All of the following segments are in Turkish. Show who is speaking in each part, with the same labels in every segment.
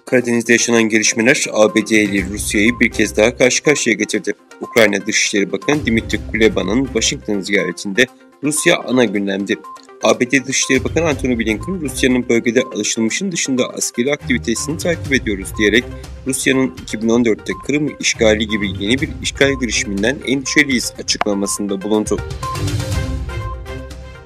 Speaker 1: Karadeniz'de yaşanan gelişmeler ABD ile Rusya'yı bir kez daha karşı karşıya getirdi. Ukrayna Dışişleri Bakanı Dmytro Kuleba'nın Washington ziyaretinde Rusya ana gündemdi. ABD Dışişleri Bakanı Antony Blinken, Rusya'nın bölgede alışılmışın dışında askeri aktivitesini takip ediyoruz diyerek Rusya'nın 2014'te Kırım işgali gibi yeni bir işgal girişiminden endişeliyiz açıklamasında bulundu.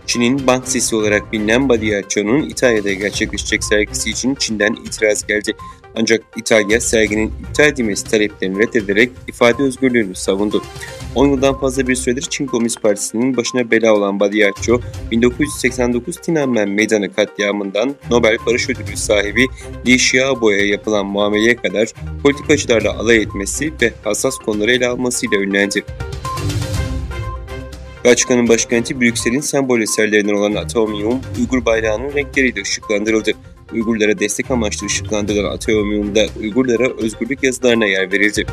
Speaker 1: Çin'in Bank Sesi olarak bilinen Badiaccion'un İtalya'da gerçekleşecek sergisi için Çin'den itiraz geldi. Ancak İtalya serginin iptal edilmesi taleplerini reddederek ifade özgürlüğünü savundu. 10 yıldan fazla bir süredir Çin Komünist Partisi'nin başına bela olan Badiaccio, 1989 Tiananmen Meydanı katliamından Nobel Barış Ödülü sahibi Liu Xiaobo'ya yapılan muameleye kadar politikacılarla alay etmesi ve hassas konuları ele almasıyla ünlendi. Belçika'nın başkenti Brüksel'in sembol eserlerinden olan Ateneum, Uygur bayrağının renkleriyle ışıklandırıldı. Uygurlara destek amaçlı ışıklandırılan Ateneum'da Uygurlara özgürlük yazılarına yer verildi.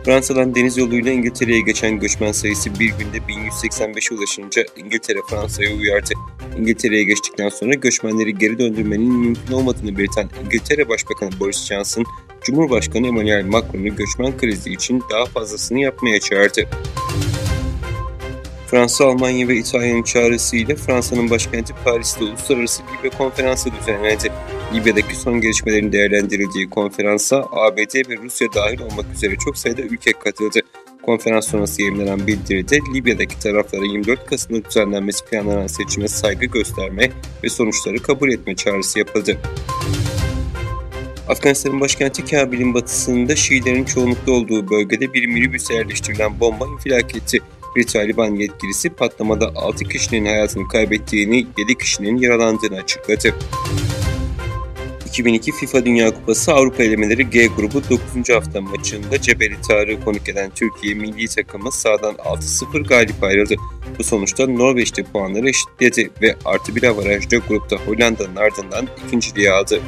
Speaker 1: Fransa'dan deniz yoluyla İngiltere'ye geçen göçmen sayısı bir günde 1185'e ulaşınca İngiltere Fransa'ya uyardı. İngiltere'ye geçtikten sonra göçmenleri geri döndürmenin mümkün olmadığını belirten İngiltere Başbakanı Boris Johnson, Cumhurbaşkanı Emmanuel Macron'u göçmen krizi için daha fazlasını yapmaya çağırdı. Fransa, Almanya ve İtalya'nın çağrısıyla Fransa'nın başkenti Paris'te Uluslararası Libya Konferansı düzenlendi. Libya'daki son gelişmelerin değerlendirildiği konferansa ABD ve Rusya dahil olmak üzere çok sayıda ülke katıldı. Konferans sonrası yayımlanan bildiride Libya'daki taraflara 24 Kasım'da düzenlenmesi planlanan seçime saygı gösterme ve sonuçları kabul etme çağrısı yapıldı. Afganistan'ın başkenti Kabil'in batısında Şiilerin çoğunlukta olduğu bölgede bir minibüse yerleştirilen bomba infilak etti. Bir Taliban yetkilisi patlamada 6 kişinin hayatını kaybettiğini, 7 kişinin yaralandığını açıkladı. 2002 FIFA Dünya Kupası Avrupa elemeleri G grubu 9. hafta maçında Cebeli Tarık'ı konuk eden Türkiye milli takımı sahadan 6-0 galip ayrıldı. Bu sonuçta Norveç'te puanları eşitledi ve +1 avarajda grupta Hollanda'nın ardından ikinciliği aldı.